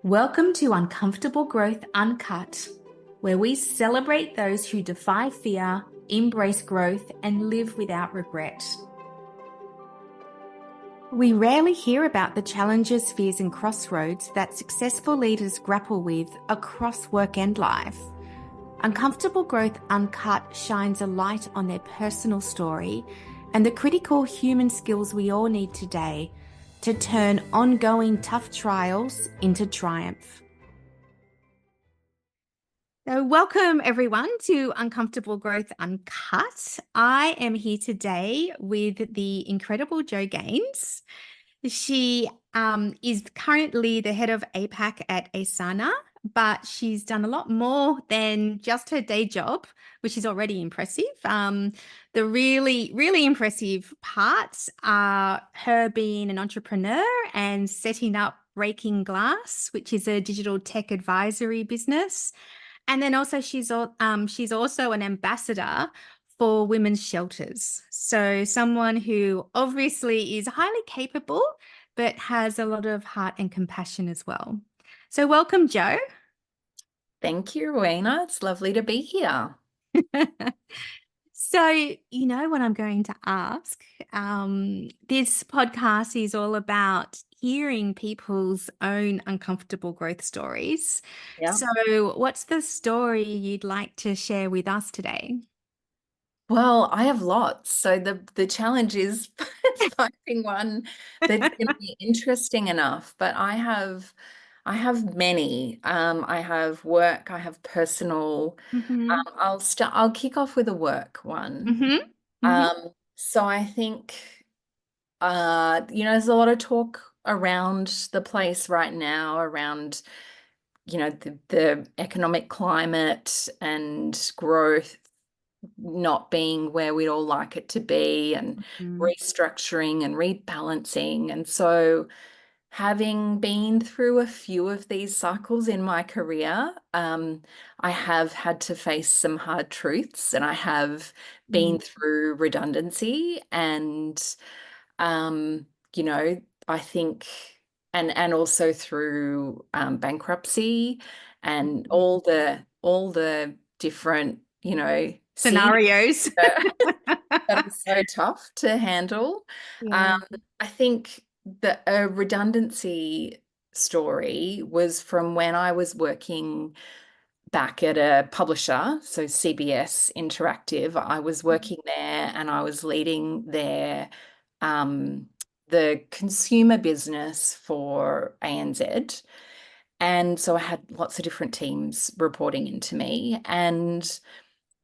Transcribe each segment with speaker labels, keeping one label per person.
Speaker 1: Welcome to Uncomfortable Growth Uncut, where we celebrate those who defy fear, embrace growth, and live without regret. We rarely hear about the challenges, fears, and crossroads that successful leaders grapple with across work and life. Uncomfortable Growth Uncut shines a light on their personal story and the critical human skills we all need today to turn ongoing tough trials into triumph. So welcome everyone to Uncomfortable Growth Uncut. I am here today with the incredible Jo Gaines. She is currently the head of APAC at ASANA, but she's done a lot more than just her day job, which is already impressive. The really impressive parts are her being an entrepreneur and setting up Breaking Glass, which is a digital tech advisory business. And then also she's also an ambassador for women's shelters. So someone who obviously is highly capable, but has a lot of heart and compassion as well. So welcome, Jo.
Speaker 2: Thank you, Rowena. It's lovely to be here.
Speaker 1: So, you know what I'm going to ask? This podcast is all about hearing people's own uncomfortable growth stories.
Speaker 2: Yeah.
Speaker 1: So, what's the story you'd like to share with us today?
Speaker 2: Well, I have lots. So the challenge is finding one that's going to be interesting enough. But I have many. I have work, I have personal.
Speaker 1: Mm-hmm.
Speaker 2: I'll kick off with a work one.
Speaker 1: Mm-hmm. Mm-hmm.
Speaker 2: So I think there's a lot of talk around the place right now around the economic climate and growth not being where we'd all like it to be, and restructuring and rebalancing. And so, having been through a few of these cycles in my career, I have had to face some hard truths, and I have been through redundancy and, um, I think, and also through bankruptcy and all the different, scenes
Speaker 1: Scenarios.
Speaker 2: that are so tough to handle.
Speaker 1: Yeah.
Speaker 2: I think the redundancy story was from when I was working back at a publisher, so CBS Interactive. I was working there and I was leading um, the consumer business for ANZ. And so I had lots of different teams reporting into me. And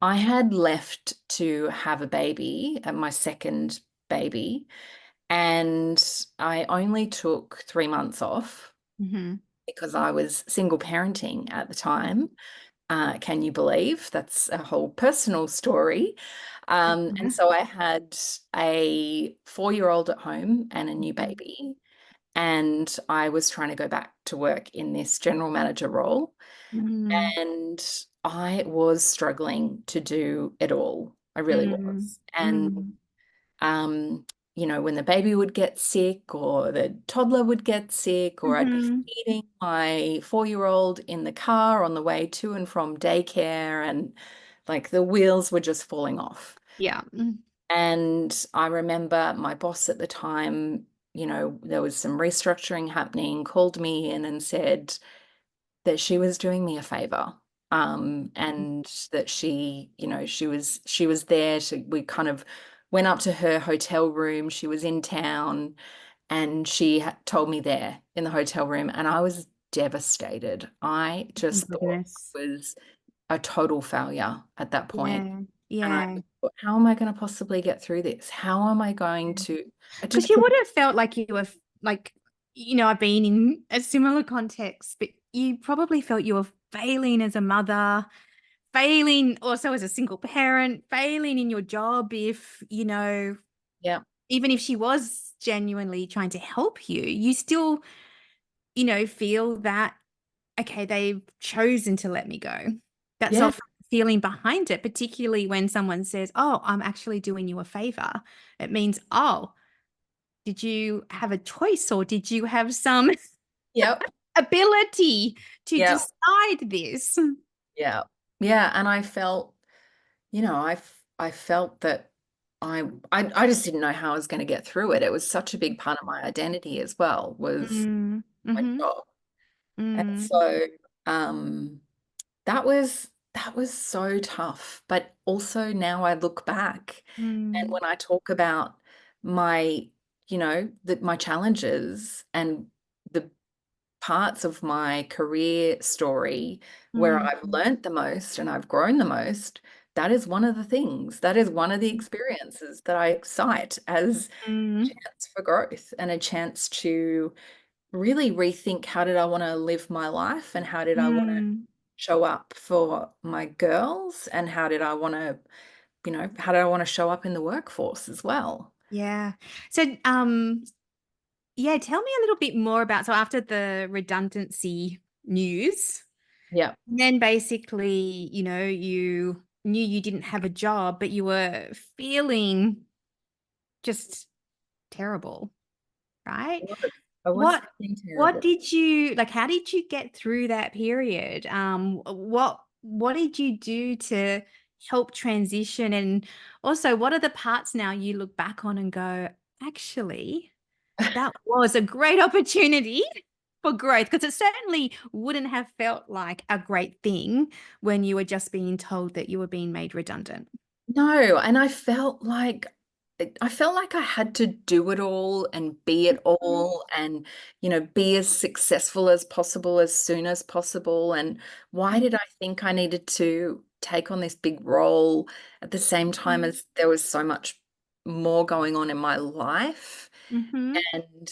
Speaker 2: I had left to have a baby, my second baby, and I only took 3 months off
Speaker 1: Mm-hmm.
Speaker 2: because I was single parenting at the time. Can you believe? That's a whole personal story. And so I had a 4-year-old at home and a new baby, and I was trying to go back to work in this general manager role.
Speaker 1: Mm-hmm.
Speaker 2: And I was struggling to do it all. I really was. And,
Speaker 1: Mm-hmm.
Speaker 2: um, when the baby would get sick or the toddler would get sick, or I'd be
Speaker 1: Mm-hmm.
Speaker 2: feeding my 4-year-old in the car on the way to and from daycare, and like the wheels were just falling off.
Speaker 1: Yeah.
Speaker 2: And I remember my boss at the time, there was some restructuring happening, called me in and said that she was doing me a favor. And that she was there. We kind of went up to her hotel room. She was in town, and she told me there in the hotel room, and I was devastated. I
Speaker 1: Oh,
Speaker 2: just thought
Speaker 1: goodness.
Speaker 2: it was a total failure at that point.
Speaker 1: Yeah.
Speaker 2: And I
Speaker 1: Yeah.
Speaker 2: thought, how am I going to possibly get through this? How am I going to? I
Speaker 1: Because
Speaker 2: just
Speaker 1: you would
Speaker 2: couldn't.
Speaker 1: have felt like you were like, I've been in a similar context, but you probably felt you were failing as a mother, failing also as a single parent, failing in your job if,
Speaker 2: Yeah,
Speaker 1: even if she was genuinely trying to help you, you still, feel that, okay, they've chosen to let me go. That's
Speaker 2: yeah,
Speaker 1: often the feeling behind it, particularly when someone says, oh, I'm actually doing you a favor. It means, oh, did you have a choice or did you have some
Speaker 2: yep.
Speaker 1: ability to
Speaker 2: Yeah.
Speaker 1: decide this.
Speaker 2: Yeah. Yeah. And I felt, I felt that I just didn't know how I was going to get through it. It was such a big part of my identity as well, was
Speaker 1: Mm,
Speaker 2: my
Speaker 1: mm-hmm,
Speaker 2: job. And
Speaker 1: mm,
Speaker 2: so um that was so tough. But also now I look back, and
Speaker 1: mm,
Speaker 2: when I talk about my, my challenges and the parts of my career story where
Speaker 1: mm,
Speaker 2: I've learned the most and I've grown the most, that is one of the things, that is one of the experiences that I cite as a
Speaker 1: mm,
Speaker 2: chance for growth and a chance to really rethink, how did I want to live my life, and how did I want to
Speaker 1: mm.
Speaker 2: show up for my girls, and how did I want to, how did I want to show up in the workforce as well?
Speaker 1: Yeah. So, yeah, tell me a little bit more about, so after the redundancy news,
Speaker 2: Yeah.
Speaker 1: then basically, you knew you didn't have a job, but you were feeling just terrible, right?
Speaker 2: I was, I was
Speaker 1: What
Speaker 2: feeling
Speaker 1: what
Speaker 2: terrible.
Speaker 1: did you like, how did you get through that period? What did you do to help transition? And also, what are the parts now you look back on and go, actually, that was a great opportunity for growth? Because it certainly wouldn't have felt like a great thing when you were just being told that you were being made redundant.
Speaker 2: No, and I felt like I had to do it all and be it
Speaker 1: Mhm,
Speaker 2: all, and be as successful as possible as soon as possible. And why did I think I needed to take on this big role at the same time
Speaker 1: mhm,
Speaker 2: as there was so much more going on in my life?
Speaker 1: mhm,
Speaker 2: And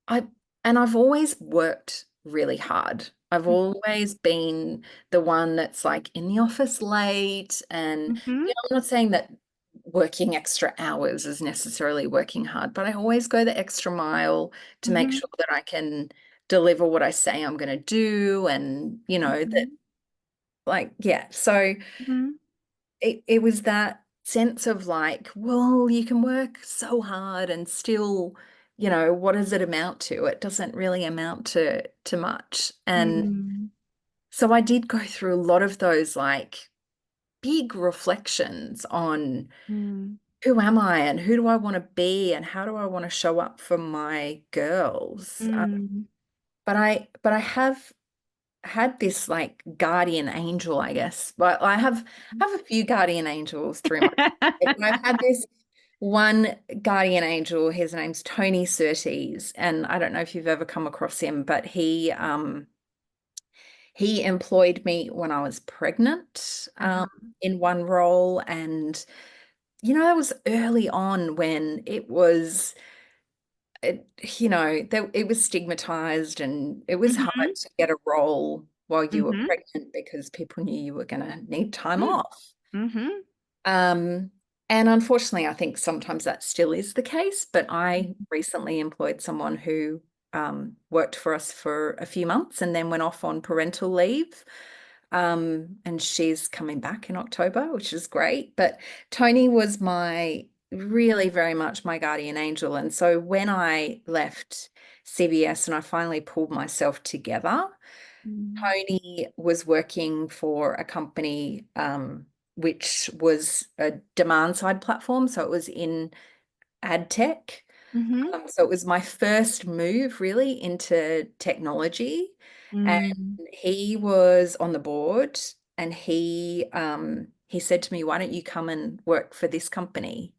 Speaker 2: I and I've always worked really hard. I've always been the one that's like in the office late, and
Speaker 1: mhm,
Speaker 2: I'm not saying that working extra hours is necessarily working hard, but I always go the extra mile to make
Speaker 1: mhm,
Speaker 2: sure that I can deliver what I say I'm going to do, and that,
Speaker 1: mhm,
Speaker 2: like, yeah. So
Speaker 1: mhm,
Speaker 2: it was that sense of like, well, you can work so hard and still, what does it amount to? It doesn't really amount to much. And
Speaker 1: mhm,
Speaker 2: so I did go through a lot of those like big reflections on,
Speaker 1: mhm,
Speaker 2: who am I and who do I want to be and how do I want to show up for my girls?
Speaker 1: mhm,
Speaker 2: But I have had this like guardian angel, I guess. But I have a few guardian angels through my life. And I've had this one guardian angel. His name's Tony Surtees, and I don't know if you've ever come across him, but he employed me when I was pregnant,
Speaker 1: uh-huh,
Speaker 2: in one role. And that was early on when it was stigmatized, and it was hard
Speaker 1: mhm,
Speaker 2: to get a role while you were
Speaker 1: mhm,
Speaker 2: pregnant because people knew you were going to need time
Speaker 1: mm,
Speaker 2: off.
Speaker 1: mhm,
Speaker 2: Um, and unfortunately, I think sometimes that still is the case. But I recently employed someone who worked for us for a few months and then went off on parental leave. And she's coming back in October, which is great. But Tony was really very much my guardian angel. And so when I left CBS and I finally pulled myself together,
Speaker 1: mhm,
Speaker 2: Tony was working for a company, which was a demand side platform. So it was in ad tech.
Speaker 1: mhm,
Speaker 2: So it was my first move really into technology. And
Speaker 1: mm,
Speaker 2: he was on the board, and he said to me, why don't you come and work for this company?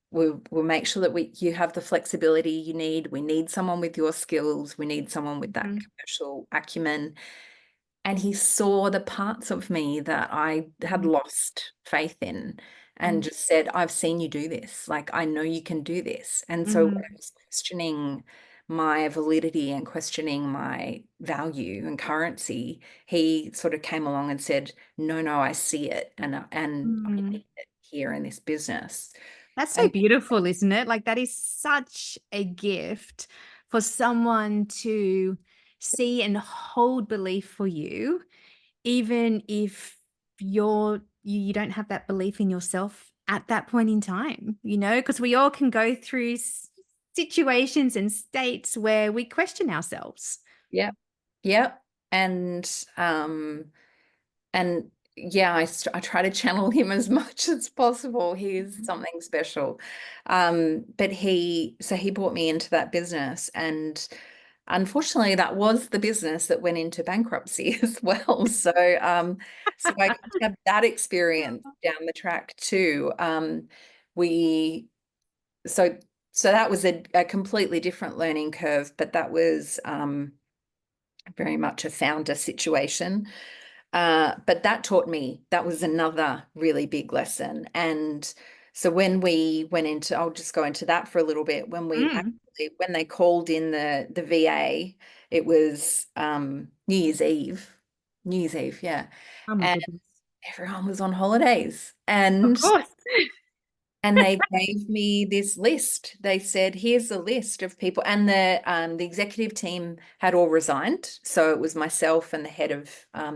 Speaker 2: We'll make sure that you have the flexibility you need. We need someone with your skills. We need someone with that
Speaker 1: mhm,
Speaker 2: commercial acumen. And he saw the parts of me that I had
Speaker 1: mhm,
Speaker 2: lost faith in, and
Speaker 1: mhm,
Speaker 2: just said, I've seen you do this. Like, I know you can do this. And so when I
Speaker 1: mhm,
Speaker 2: was questioning my validity and questioning my value and currency, he sort of came along and said, no, no, I see it, and I
Speaker 1: mhm.
Speaker 2: need it here in this business.
Speaker 1: That's so
Speaker 2: And
Speaker 1: beautiful, isn't it? Like, that is such a gift for someone to see and hold belief for you, even if you don't have that belief in yourself at that point in time, because we all can go through situations and states where we question ourselves.
Speaker 2: Yeah. Yep. And yeah, I try to channel him as much as possible. He's something special. But he brought me into that business, and unfortunately that was the business that went into bankruptcy as well. So I got to have that experience down the track too. We so so that was a completely different learning curve, but that was very much a founder situation. But that taught me, that was another really big lesson. And so when we went into, I'll just go into that for a little bit.
Speaker 1: Mm.
Speaker 2: When they called in the VA, it was New Year's Eve. New Year's Eve, yeah.
Speaker 1: Oh my
Speaker 2: And
Speaker 1: goodness.
Speaker 2: everyone was on holidays.
Speaker 1: Of course.
Speaker 2: And they gave me this list. They said, here's a list of people. And the executive team had all resigned. So it was myself and the head of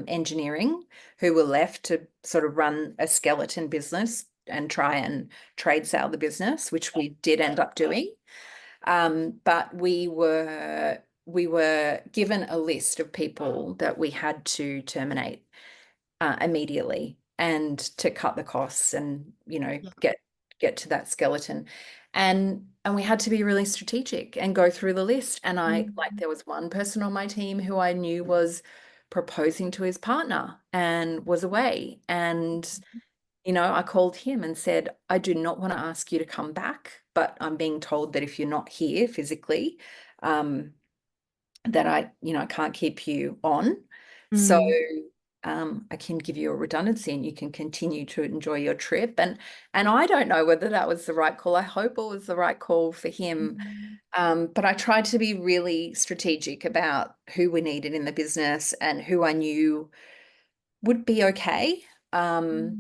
Speaker 2: engineering who were left to sort of run a skeleton business and try and trade sale the business, which we did end up doing. But we were given a list of people that we had to terminate immediately, and to cut the costs and
Speaker 1: Yeah.
Speaker 2: get to that skeleton. And we had to be really strategic and go through the list. And there was one person on my team who I knew was proposing to his partner and was away. And I called him and said, I do not want to ask you to come back, but I'm being told that if you're not here physically, that I can't keep you on. So
Speaker 1: Mm.
Speaker 2: I can give you a redundancy and you can continue to enjoy your trip. And I don't know whether that was the right call. I hope it was the right call for him.
Speaker 1: Mm.
Speaker 2: But I tried to be really strategic about who we needed in the business and who I knew would be okay.
Speaker 1: Mm.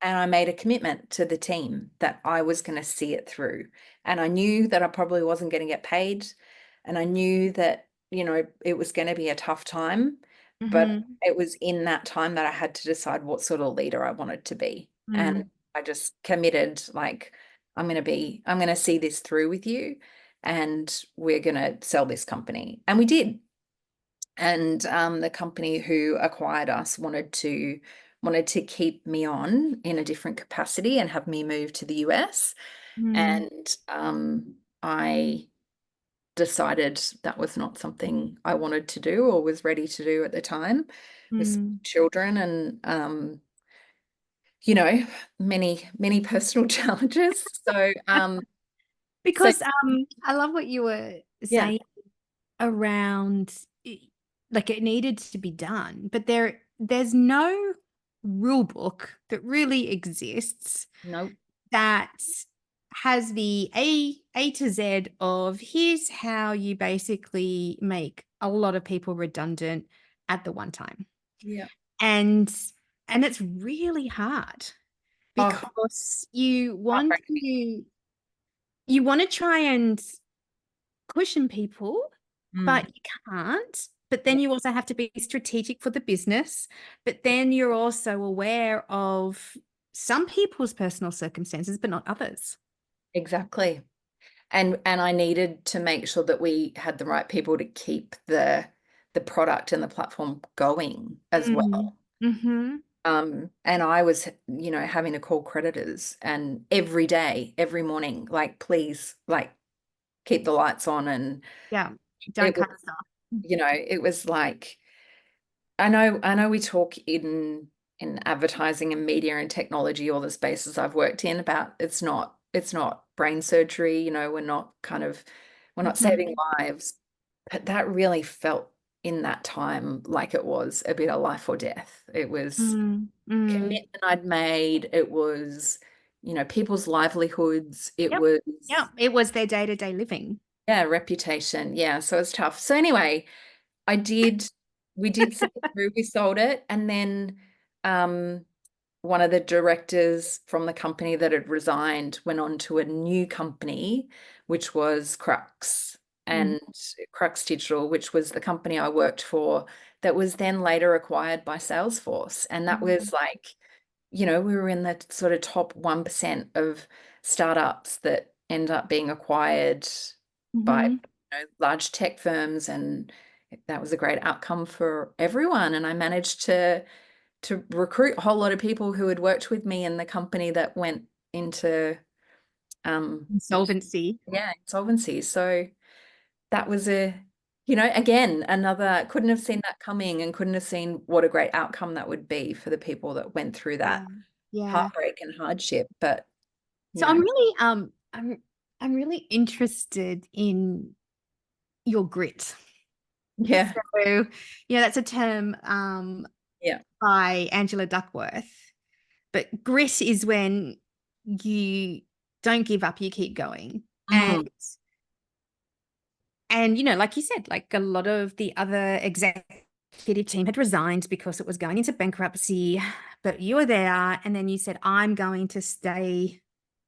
Speaker 2: And I made a commitment to the team that I was going to see it through. And I knew that I probably wasn't going to get paid. And I knew that, it was going to be a tough time. But
Speaker 1: Mhm.
Speaker 2: it was in that time that I had to decide what sort of leader I wanted to be. And
Speaker 1: Mm.
Speaker 2: I just committed, like, I'm going to see this through with you. And we're going to sell this company. And we did. And the company who acquired us wanted to keep me on in a different capacity and have me move to the US.
Speaker 1: Mm.
Speaker 2: And I decided that was not something I wanted to do or was ready to do at the time with
Speaker 1: Mm.
Speaker 2: children and you know many many personal challenges. So
Speaker 1: Because I love what you were
Speaker 2: yeah,
Speaker 1: saying around like it needed to be done, but there's no rule book that really exists
Speaker 2: no,
Speaker 1: that has the A to Z of here's how you basically make a lot of people redundant at the one time.
Speaker 2: yeah,
Speaker 1: And and it's really hard
Speaker 2: oh,
Speaker 1: because you want to try and cushion people,
Speaker 2: mm,
Speaker 1: but you can't. But
Speaker 2: yeah,
Speaker 1: then you also have to be strategic for the business. But then you're also aware of some people's personal circumstances, but not others.
Speaker 2: exactly. And I needed to make sure that we had the right people to keep the product and the platform going as
Speaker 1: Mm.
Speaker 2: well.
Speaker 1: Mm-hmm.
Speaker 2: And I was, having to call creditors and every day, every morning, like, please, like, keep the lights on. And
Speaker 1: Yeah. Don't
Speaker 2: it was,
Speaker 1: cut stuff.
Speaker 2: it was like, I know we talk in advertising and media and technology, all the spaces I've worked in, about it's not brain surgery, we're not saving
Speaker 1: Mhm.
Speaker 2: lives, but that really felt in that time like it was a bit of life or death. It was
Speaker 1: Mm. Mm.
Speaker 2: commitment I'd made. It was, people's livelihoods. It
Speaker 1: Yep.
Speaker 2: was,
Speaker 1: Yep. It was their day-to-day living.
Speaker 2: yeah, reputation. Yeah, so it's tough. So anyway, I did, we did see it through, we sold it. And then um, one of the directors from the company that had resigned went on to a new company, which was Crux
Speaker 1: Mm.
Speaker 2: and Crux Digital, which was the company I worked for, that was then later acquired by Salesforce. And that
Speaker 1: Mm.
Speaker 2: was like, we were in the sort of top 1% of startups that end up being acquired by
Speaker 1: Mm-hmm.
Speaker 2: large tech firms, and that was a great outcome for everyone. And I managed to recruit a whole lot of people who had worked with me in the company that went into um
Speaker 1: Insolvency.
Speaker 2: yeah, insolvency. So that was again, another couldn't have seen that coming and couldn't have seen what a great outcome that would be for the people that went through that
Speaker 1: Yeah. Yeah.
Speaker 2: heartbreak and hardship. But,
Speaker 1: So I'm really interested in your grit.
Speaker 2: yeah,
Speaker 1: So, that's a term
Speaker 2: yeah.
Speaker 1: by Angela Duckworth. But grit is when you don't give up, you keep going. And
Speaker 2: Mm,
Speaker 1: like you said, like a lot of the other executive team had resigned because it was going into bankruptcy, but you were there and then you said, I'm going to stay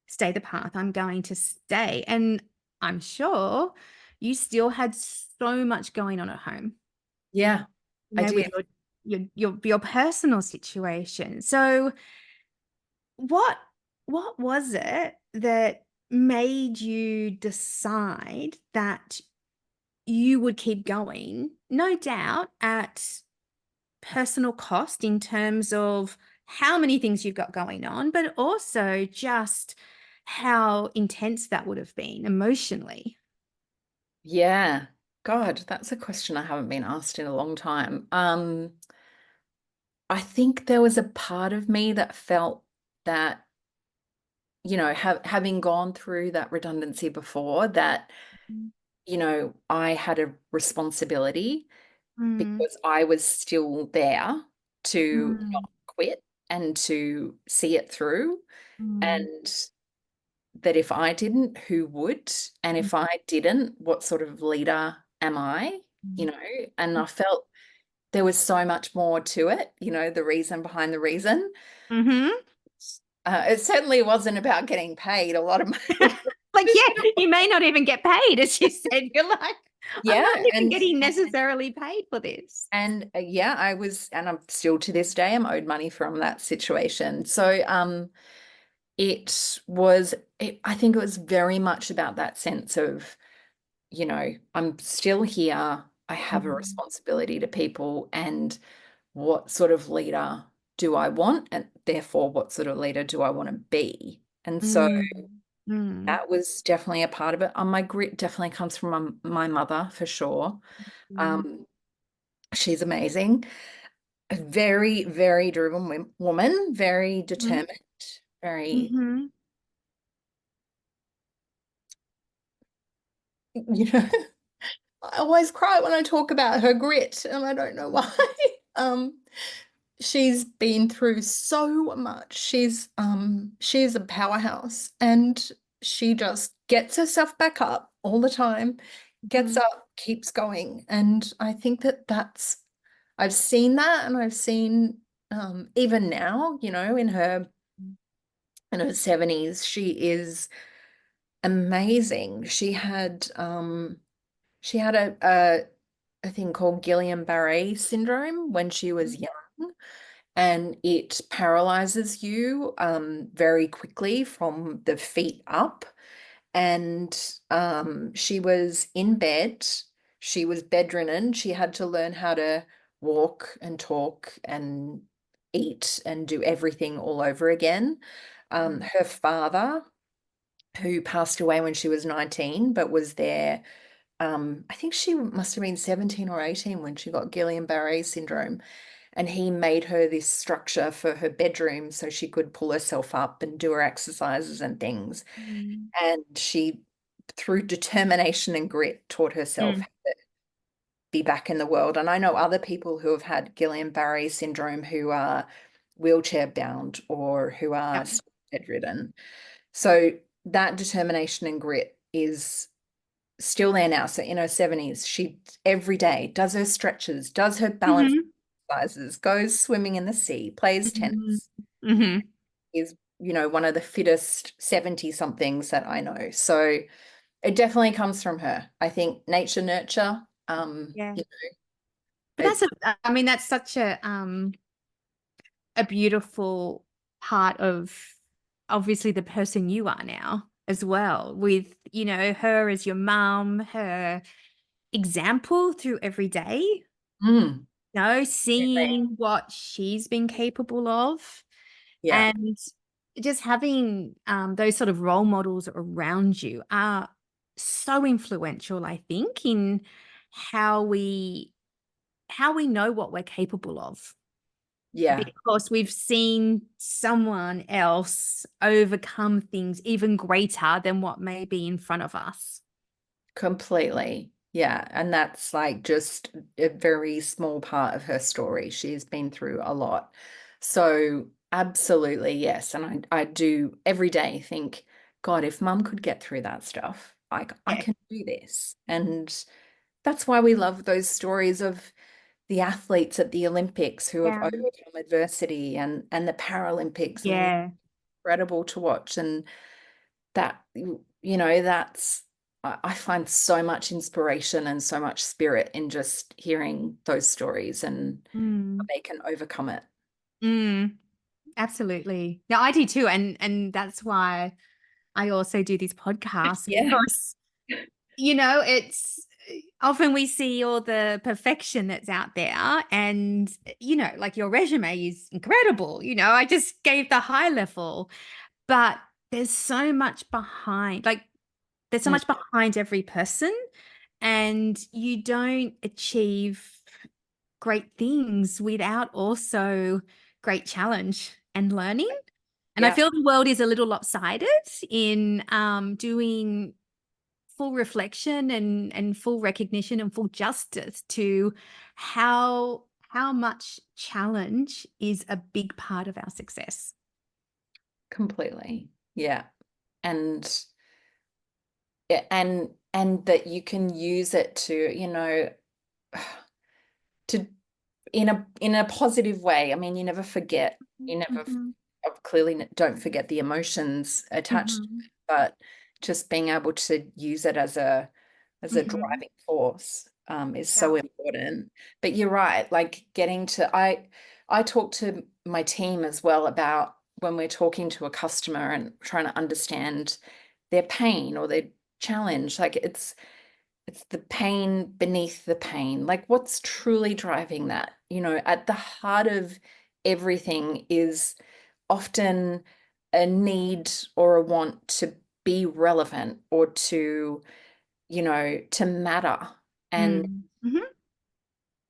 Speaker 1: the path. I'm going to stay. And I'm sure you still had so much going on at home,
Speaker 2: yeah, I
Speaker 1: with
Speaker 2: did.
Speaker 1: your personal situation. So what what was it that made you decide that you would keep going, no doubt at personal cost in terms of how many things you've got going on, but also just how intense that would have been emotionally?
Speaker 2: Yeah. God, that's a question I haven't been asked in a long time. I think there was a part of me that felt that, having gone through that redundancy before, that, I had a responsibility
Speaker 1: Mm,
Speaker 2: because I was still there to
Speaker 1: mm,
Speaker 2: not quit and to see it through.
Speaker 1: mm,
Speaker 2: And that if I didn't, who would? And
Speaker 1: mm,
Speaker 2: if I didn't, what sort of leader am I? You
Speaker 1: mm.
Speaker 2: know, and I felt there was so much more to it, the reason behind the reason.
Speaker 1: Mm-hmm.
Speaker 2: It certainly wasn't about getting paid a lot of money.
Speaker 1: Like, yeah, you may not even get paid, as you said. You're like, I'm
Speaker 2: Yeah,
Speaker 1: not even
Speaker 2: and
Speaker 1: getting necessarily paid for this.
Speaker 2: yeah, I was, and I'm still to this day, I'm owed money from that situation. So, I think it was very much about that sense of, I'm still here. I have a
Speaker 1: Mm,
Speaker 2: responsibility to people, and what sort of leader do I want? And therefore, what sort of leader do I want to be? And so
Speaker 1: mm, mm,
Speaker 2: that was definitely a part of it. My grit definitely comes from my mother for sure.
Speaker 1: mm,
Speaker 2: Um, she's amazing. A very, very driven woman, very
Speaker 1: mm,
Speaker 2: determined, very,
Speaker 1: mhm,
Speaker 2: you know, I always cry when I talk about her grit, and I don't know why. Um, she's been through so much. She's a powerhouse, and she just gets herself back up all the time, gets
Speaker 1: mhm,
Speaker 2: up, keeps going. And I think I've seen that, and I've seen even now, in her 70s, she is amazing. She had a thing called Guillain-Barré syndrome when she was young, and it paralyzes you very quickly from the feet up. And she was in bed. She was bedridden. She had to learn how to walk and talk and eat and do everything all over again. Her father, who passed away when she was 19, but was there. I think she must have been 17 or 18 when she got Guillain-Barré syndrome. And he made her this structure for her bedroom so she could pull herself up and do her exercises and things.
Speaker 1: mm,
Speaker 2: And she, through determination and grit, taught herself
Speaker 1: mm.
Speaker 2: how to be back in the world. And I know other people who have had Guillain-Barré syndrome who are wheelchair bound or who are
Speaker 1: Yep.
Speaker 2: bedridden. So that determination and grit is still there now. So in her 70s, she every day does her stretches, does her balance
Speaker 1: Mhm,
Speaker 2: exercises, goes swimming in the sea, plays
Speaker 1: mhm,
Speaker 2: tennis,
Speaker 1: mhm.
Speaker 2: is, one of the fittest 70 somethings that I know. So it definitely comes from her. I think nature nurture.
Speaker 1: Yeah. But
Speaker 2: It,
Speaker 1: I mean, that's such a beautiful part of obviously the person you are now. as well, with, her as your mum, her example through every day,
Speaker 2: Mm,
Speaker 1: seeing what she's been capable of,
Speaker 2: yeah,
Speaker 1: and just having those sort of role models around you are so influential, I think, in how we know what we're capable of,
Speaker 2: yeah.
Speaker 1: because we've seen someone else overcome things even greater than what may be in front of us.
Speaker 2: Completely. Yeah. And that's like just a very small part of her story. She's been through a lot. So, absolutely, yes. And I do every day think, God, if mum could get through that stuff, I
Speaker 1: Yeah.
Speaker 2: can do this. And that's why we love those stories of the athletes at the Olympics who have
Speaker 1: Yeah.
Speaker 2: overcome adversity and the Paralympics. I mean,
Speaker 1: Yeah.
Speaker 2: incredible to watch. And that, that's, I find so much inspiration and so much spirit in just hearing those stories and how
Speaker 1: Mm.
Speaker 2: they can overcome it.
Speaker 1: Mm. Absolutely. Yeah, I do too. And that's why I also do this podcast,
Speaker 2: Yeah.
Speaker 1: because, it's often we see all the perfection that's out there, and, like, your resume is incredible. I just gave the high level, but there's so much behind, like, there's so
Speaker 2: Mm,
Speaker 1: much behind every person, and you don't achieve great things without also great challenge and learning. And I
Speaker 2: yeah,
Speaker 1: feel the world is a little lopsided in doing full reflection and full recognition and full justice to how much challenge is a big part of our success.
Speaker 2: completely. Yeah. And and that you can use it to, to in a positive way. I mean, you never forget, you never
Speaker 1: Mm-hmm.
Speaker 2: clearly don't forget the emotions attached to
Speaker 1: Mm-hmm.
Speaker 2: it, but just being able to use it as a
Speaker 1: Mm-hmm.
Speaker 2: driving force is
Speaker 1: Yeah.
Speaker 2: so important. But you're right, like getting to I talk to my team as well about when we're talking to a customer and trying to understand their pain or their challenge. Like it's the pain beneath the pain. Like, what's truly driving that? At the heart of everything is often a need or a want to be relevant or to matter. And
Speaker 1: Mm-hmm.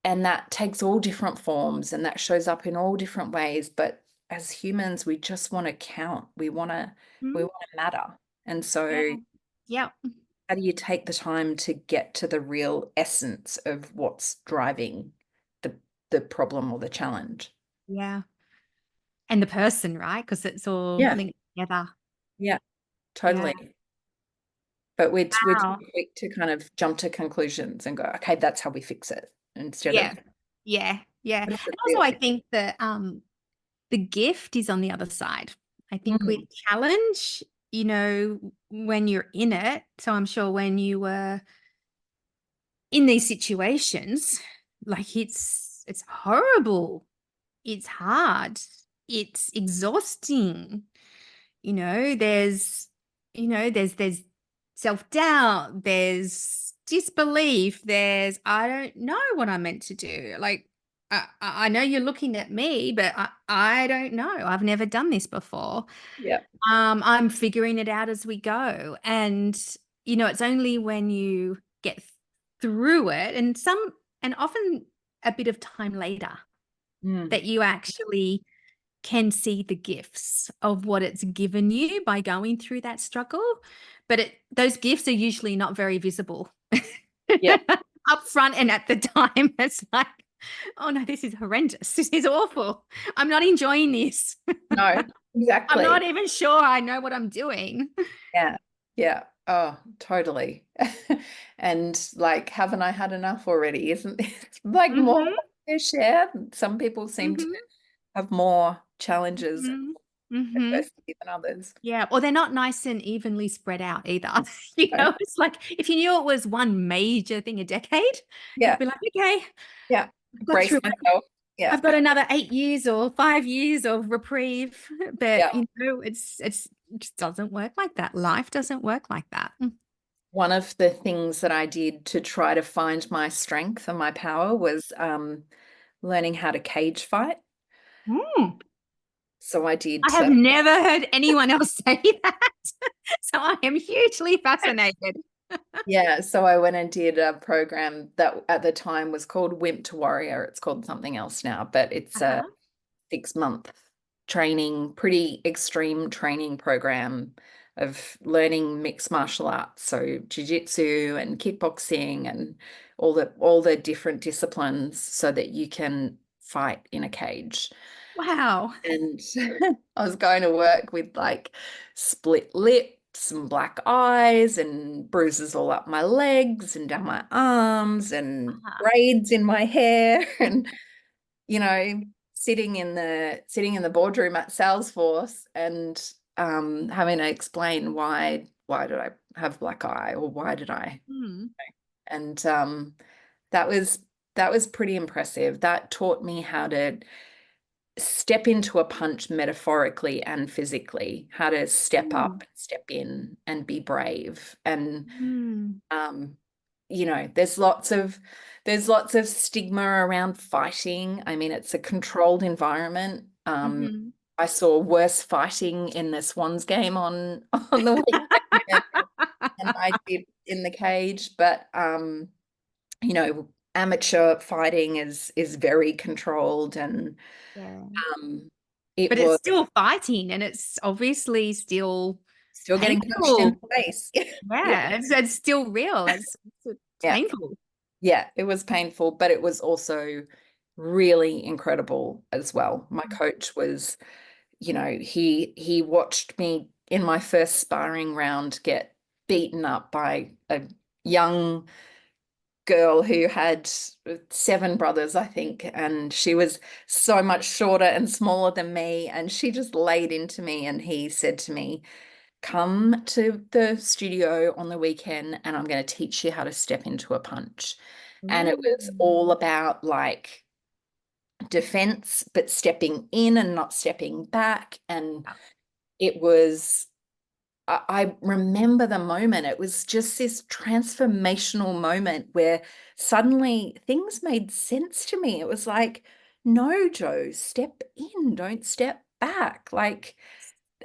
Speaker 2: and that takes all different forms and that shows up in all different ways. But as humans, we just want to count. We want to matter. And
Speaker 1: Yeah.
Speaker 2: so
Speaker 1: Yeah.
Speaker 2: how do you take the time to get to the real essence of what's driving the the problem or the challenge?
Speaker 1: Yeah. And the person, right? Because it's all
Speaker 2: Yeah,
Speaker 1: linked together.
Speaker 2: yeah,
Speaker 1: Yeah.
Speaker 2: totally. But we're too
Speaker 1: Wow.
Speaker 2: quick to kind of jump to conclusions and go, okay, that's how we fix it, instead
Speaker 1: Yeah.
Speaker 2: of
Speaker 1: Yeah. Yeah.
Speaker 2: what does
Speaker 1: And
Speaker 2: it
Speaker 1: also, I
Speaker 2: really?
Speaker 1: think that the gift is on the other side. I think with
Speaker 2: Mm,
Speaker 1: challenge, when you're in it, so I'm sure when you were in these situations, like, it's horrible. It's hard. It's exhausting. There's there's self-doubt, there's disbelief, there's, I don't know what I'm meant to do. Like, I know you're looking at me, but I don't know. I've never done this before.
Speaker 2: yeah.
Speaker 1: I'm figuring it out as we go. And, it's only when you get through it, and often a bit of time later,
Speaker 2: Mm,
Speaker 1: that you actually can see the gifts of what it's given you by going through that struggle. But those gifts are usually not very visible
Speaker 2: yeah.
Speaker 1: up front, and at the time. It's like, oh no, this is horrendous. This is awful. I'm not enjoying this.
Speaker 2: No,
Speaker 1: I'm not
Speaker 2: exactly.
Speaker 1: even sure I know what I'm doing.
Speaker 2: Yeah. Yeah. Oh, totally. And like, haven't I had enough already? Isn't it like more
Speaker 1: Hmm.
Speaker 2: than fair share? Some people seem to
Speaker 1: Hmm.
Speaker 2: have more challenges
Speaker 1: Hmm.
Speaker 2: and
Speaker 1: Hmm.
Speaker 2: adversity than others.
Speaker 1: Yeah, or they're not nice and evenly spread out either.
Speaker 2: No.
Speaker 1: It's like, if you knew it was one major thing a decade, you'd
Speaker 2: Yeah.
Speaker 1: be like, okay,
Speaker 2: Yeah.
Speaker 1: I've got
Speaker 2: Brace
Speaker 1: through it.
Speaker 2: myself. Yeah.
Speaker 1: I've got another 8 years or 5 years of reprieve. But
Speaker 2: Yeah.
Speaker 1: it's just doesn't work like that. Life doesn't work like that.
Speaker 2: One of the things that I did to try to find my strength and my power was learning how to cage fight.
Speaker 1: Mm.
Speaker 2: So I
Speaker 1: I
Speaker 2: did,
Speaker 1: have never heard anyone else say that. So I am hugely fascinated.
Speaker 2: yeah, so I went and did a program that at the time was called Wimp to Warrior. It's called something else now, but it's a
Speaker 1: Uh-huh.
Speaker 2: 6 month training, pretty extreme training program of learning mixed martial arts, so jiu-jitsu and kickboxing and all the different disciplines so that you can fight in a cage.
Speaker 1: Wow.
Speaker 2: And I was going to work with like split lips and black eyes and bruises all up my legs and down my arms and
Speaker 1: Uh-huh.
Speaker 2: braids in my hair and you know, sitting in the boardroom at Salesforce and having to explain why did I have black eye or why did I?
Speaker 1: Mm.
Speaker 2: And that was that was pretty impressive. That taught me how to step into a punch metaphorically and physically, how to step up,
Speaker 1: Mm.
Speaker 2: step in and be brave. And
Speaker 1: Mm.
Speaker 2: um, there's lots of stigma around fighting. I mean, it's a controlled environment.
Speaker 1: Mhm.
Speaker 2: I saw worse fighting in the Swans game on on the weekend than I did in the cage. But amateur fighting is very controlled, and
Speaker 1: Yeah.
Speaker 2: um, it
Speaker 1: But it's
Speaker 2: was
Speaker 1: still fighting and it's obviously still
Speaker 2: still getting punched in
Speaker 1: painful.
Speaker 2: the face. Yeah,
Speaker 1: Yeah, it's still real. It's
Speaker 2: yeah,
Speaker 1: painful.
Speaker 2: yeah. It was painful, but it was also really incredible as well. My coach was, he watched me in my first sparring round get beaten up by a young girl who had 7 brothers, I think, and she was so much shorter and smaller than me, and she just laid into me, and he said to me, come to the studio on the weekend and I'm going to teach you how to step into a punch. And it was
Speaker 1: Ooh.
Speaker 2: all about like defense, but stepping in and not stepping back. And it was, I remember the moment. It was just this transformational moment where suddenly things made sense to me. It was like, no, Joe, step in, don't step back. Like,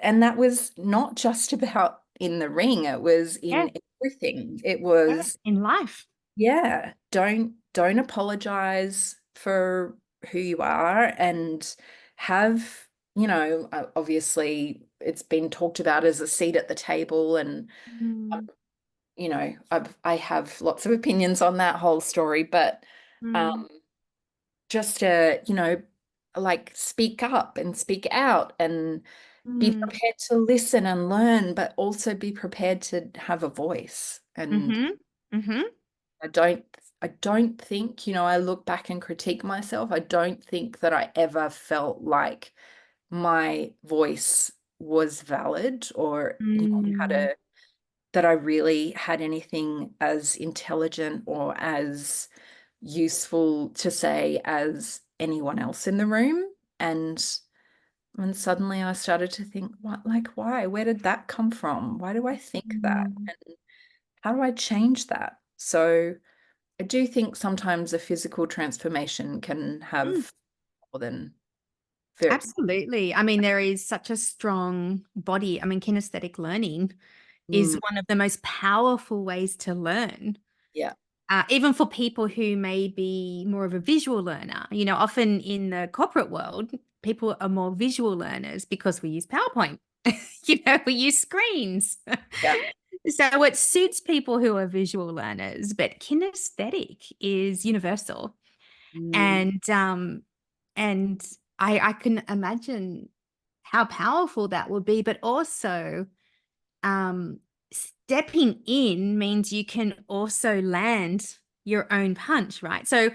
Speaker 2: and that was not just about in the ring, it was
Speaker 1: Yeah,
Speaker 2: in everything. It
Speaker 1: yeah,
Speaker 2: was,
Speaker 1: in life.
Speaker 2: yeah, don't apologize for who you are and have, obviously it's been talked about as a seat at the table and
Speaker 1: Mm.
Speaker 2: I have lots of opinions on that whole story, but
Speaker 1: Mm.
Speaker 2: um just like speak up and speak out and be
Speaker 1: Mm.
Speaker 2: prepared to listen and learn, but also be prepared to have a voice. And
Speaker 1: Mhm. Mhm.
Speaker 2: I don't I don't think, I look back and critique myself. I don't think that I ever felt like my voice was valid or, had
Speaker 1: Mm.
Speaker 2: that I really had anything as intelligent or as useful to say as anyone else in the room. And suddenly I started to think, what, like, why? Where did that come from? Why do I think that?
Speaker 1: Mm.
Speaker 2: And how do I change that? So I do think sometimes a physical transformation can
Speaker 1: Mm.
Speaker 2: have more than very,
Speaker 1: Absolutely. I mean, there is such a strong body. I mean, kinesthetic learning is
Speaker 2: mm,
Speaker 1: one of the most powerful ways to learn.
Speaker 2: yeah,
Speaker 1: Even for people who may be more of a visual learner. Often in the corporate world, people are more visual learners because we use PowerPoint. We use screens.
Speaker 2: yeah,
Speaker 1: So it suits people who are visual learners, but kinesthetic is universal.
Speaker 2: mm,
Speaker 1: And I can imagine how powerful that would be, but also um, stepping in means you can also land your own punch, right? So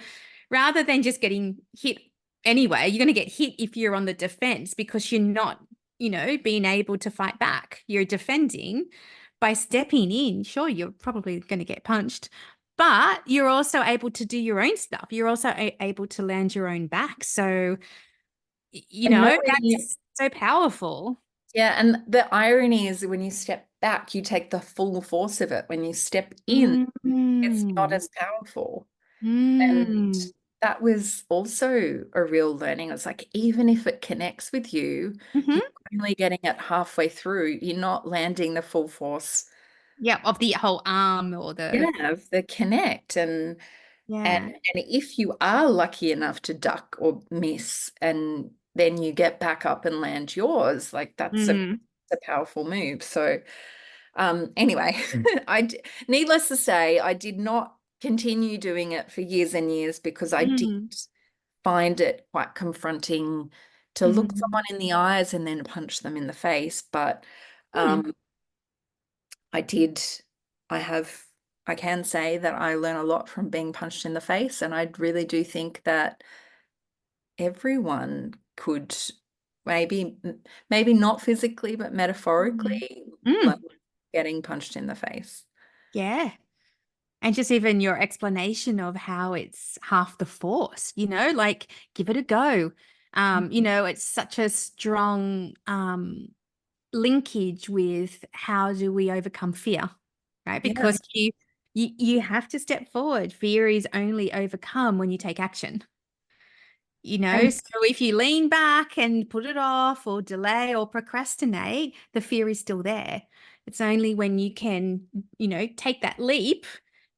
Speaker 1: rather than just getting hit anyway, you're going to get hit if you're on the defense because you're not, being able to fight back. You're defending by stepping in. Sure, you're probably going to get punched, but you're also able to do your own stuff. You're also able to land your own back. So,
Speaker 2: and knowing
Speaker 1: that's so powerful.
Speaker 2: Yeah, and the irony is when you step back, you take the full force of it. When you step in, it's not
Speaker 1: Mm.
Speaker 2: as powerful. And
Speaker 1: Mm.
Speaker 2: that was also a real learning. It's like, even if it connects with you,
Speaker 1: Hmm.
Speaker 2: you're only getting it halfway through. You're not landing the full force,
Speaker 1: Yeah, of the whole arm or the
Speaker 2: yeah, of the connect. And
Speaker 1: yeah.
Speaker 2: if you are lucky enough to duck or miss, and then you get back up and land yours, like
Speaker 1: Mm.
Speaker 2: a powerful move. So anyway, needless to say, I did not continue doing it for years and years because I did
Speaker 1: Mm.
Speaker 2: find it quite confronting to look
Speaker 1: Mm.
Speaker 2: someone in the eyes and then punch them in the face. But
Speaker 1: Mm.
Speaker 2: um, I did, I have, I can say that I learn a lot from being punched in the face, and I really do think that everyone could maybe, maybe not physically, but
Speaker 1: Mm.
Speaker 2: metaphorically learn
Speaker 1: Mm.
Speaker 2: getting punched in the face.
Speaker 1: Yeah. And just even your explanation of how it's half the force, like give it a go. It's such a strong linkage with how do we overcome fear, right?
Speaker 2: Yeah.
Speaker 1: Because you have to step forward. Fear is only overcome when you take action.
Speaker 2: And
Speaker 1: So if you lean back and put it off or delay or procrastinate, the fear is still there. It's only when you can, take that leap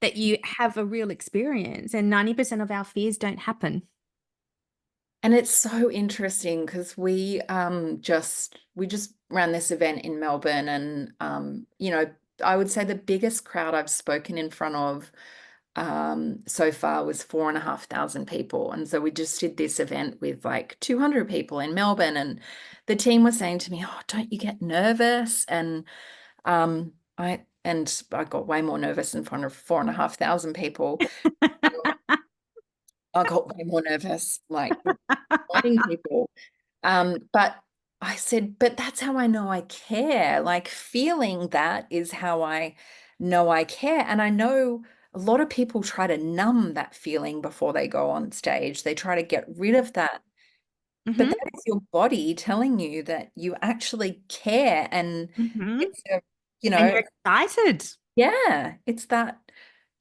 Speaker 1: that you have a real experience. And 90% of our fears don't happen.
Speaker 2: And it's so interesting because we just ran this event in Melbourne, and I would say the biggest crowd I've spoken in front of so far was 4,500 people. And so we just did this event with like 200 people in Melbourne, and the team was saying to me, "Oh, don't you get nervous?" And I got way more nervous in front of 4,500 people. I got way more nervous, like inviting people. But I said, but that's how I know I care. Like, feeling that is how I know I care. And I know a lot of people try to numb that feeling before they go on stage. They try to get rid of that. But
Speaker 1: Hmm.
Speaker 2: that is your body telling you that you actually care. And
Speaker 1: Hmm.
Speaker 2: it's a,
Speaker 1: And you're excited.
Speaker 2: yeah, it's that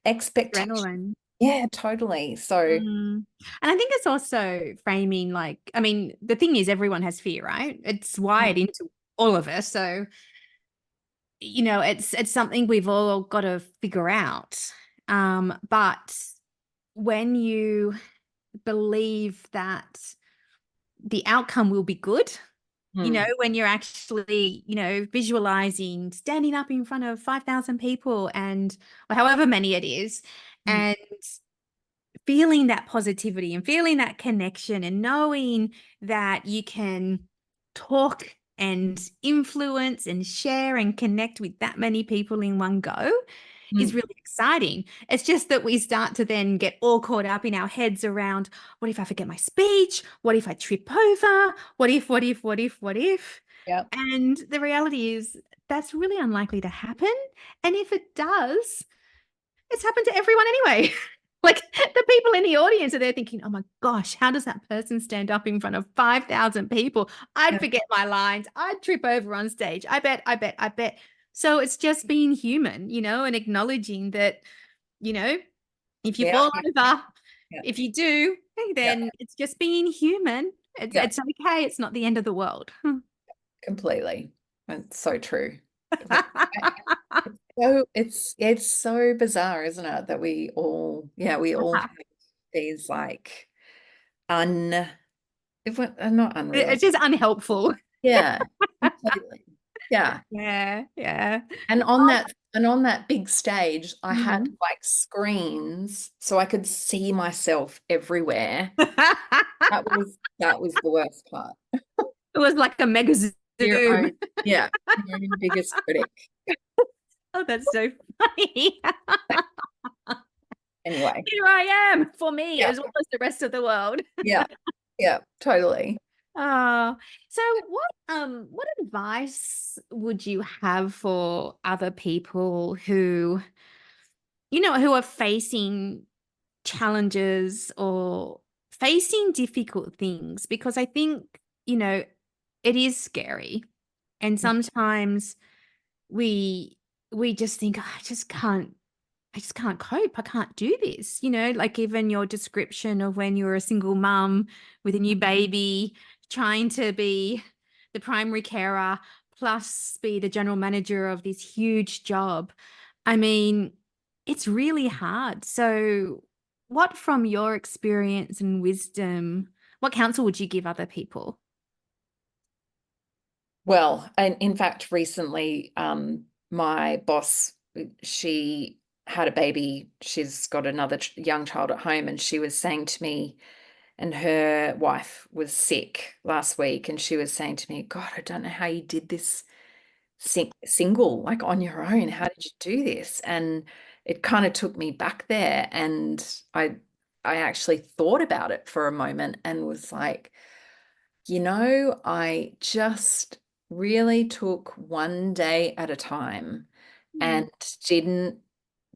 Speaker 2: expectation.
Speaker 1: Adrenaline.
Speaker 2: Yeah, totally. So,
Speaker 1: Mm. And I think it's also framing like, I mean, the thing is everyone has fear, right? It's wired into all of us. So, it's something we've all got to figure out. But when you believe that the outcome will be good,
Speaker 2: hmm,
Speaker 1: when you're actually, visualizing standing up in front of 5,000 people and or however many it is,
Speaker 2: hmm,
Speaker 1: and feeling that positivity and feeling that connection and knowing that you can talk and influence and share and connect with that many people in one go is
Speaker 2: hmm,
Speaker 1: really exciting. It's just that we start to then get all caught up in our heads around what if I forget my speech? What if I trip over? What if?
Speaker 2: yeah,
Speaker 1: And the reality is that's really unlikely to happen. And if it does, it's happened to everyone anyway. Like the people in the audience are there thinking, oh my gosh, how does that person stand up in front of 5,000 people? I'd
Speaker 2: yeah,
Speaker 1: forget my lines. I'd trip over on stage. I bet. So it's just being human, and acknowledging that, you know, if you
Speaker 2: yeah,
Speaker 1: fall over,
Speaker 2: yeah,
Speaker 1: if you do,
Speaker 2: yeah,
Speaker 1: then it's just being human. It's,
Speaker 2: yeah.
Speaker 1: it's okay. It's not the end of the world.
Speaker 2: Completely. It's so true. But so it's so bizarre, isn't it? That we all have these like un if we not
Speaker 1: It's
Speaker 2: unrealistic.
Speaker 1: just unhelpful.
Speaker 2: Yeah, completely. Yeah.
Speaker 1: Yeah, yeah.
Speaker 2: And on that big stage, I had
Speaker 1: Mm.
Speaker 2: like screens so I could see myself everywhere. That was the worst part.
Speaker 1: It was like a mega
Speaker 2: Your
Speaker 1: zoom.
Speaker 2: own, yeah, your own biggest critic.
Speaker 1: Oh, that's so funny.
Speaker 2: Anyway,
Speaker 1: Here I am for me
Speaker 2: yeah,
Speaker 1: as well as the rest of the world.
Speaker 2: yeah, yeah, totally.
Speaker 1: Oh, so what advice would you have for other people who are facing challenges or facing difficult things? Because I think, it is scary. And sometimes we just think, "Oh, I just can't cope. I can't do this." Like even your description of when you're a single mum with a new baby, trying to be the primary carer plus be the general manager of this huge job. I mean, it's really hard. So, what from your experience and wisdom, what counsel would you give other people?
Speaker 2: Well, and in fact, recently, my boss, she had a baby. She's got another young child at home, and she was saying to me, and her wife was sick last week, and she was saying to me, God, I don't know how you did this single, like on your own. How did you do this? And it kind of took me back there, and I actually thought about it for a moment and was like, I just really took one day at a time
Speaker 1: Mm.
Speaker 2: and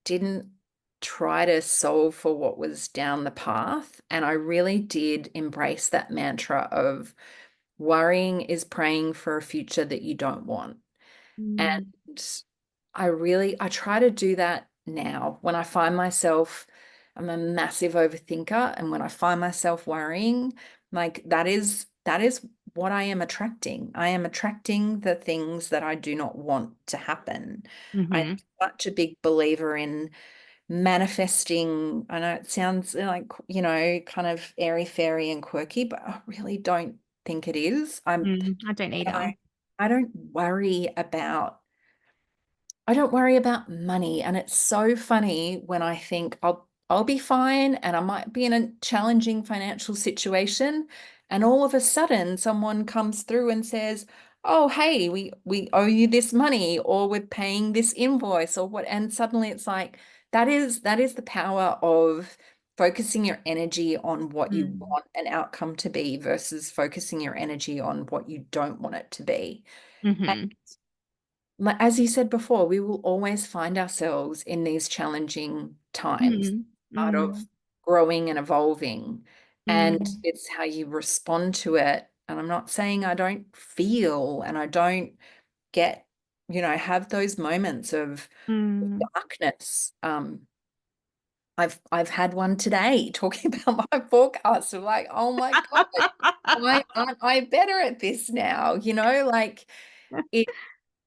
Speaker 2: didn't try to solve for what was down the path. And I really did embrace that mantra of worrying is praying for a future that you don't want. And
Speaker 1: Mm.
Speaker 2: I try to do that now when I find myself, I'm a massive overthinker. And when I find myself worrying, like that is what I am attracting. I am attracting the things that I do not want to happen. I'm
Speaker 1: Mm-hmm.
Speaker 2: such a big believer in manifesting. I know it sounds like, kind of airy fairy and quirky, but I really don't think it is.
Speaker 1: I don't either.
Speaker 2: I, I don't worry about I don't worry about money. And it's so funny when I think I'll be fine and I might be in a challenging financial situation. And all of a sudden someone comes through and says, oh, hey, we owe you this money, or we're paying this invoice, or what. And suddenly it's like that is the power of focusing your energy on what you
Speaker 1: Mm.
Speaker 2: want an outcome to be versus focusing your energy on what you don't want it to be.
Speaker 1: Mm-hmm.
Speaker 2: As you said before, we will always find ourselves in these challenging times,
Speaker 1: Mm.
Speaker 2: part
Speaker 1: Mm.
Speaker 2: of growing and evolving. And
Speaker 1: Mm.
Speaker 2: it's how you respond to it. And I'm not saying I don't feel and I don't get, have those moments of
Speaker 1: Mm.
Speaker 2: darkness. I've had one today talking about my forecast of like, oh my God, why aren't I better at this now? Like it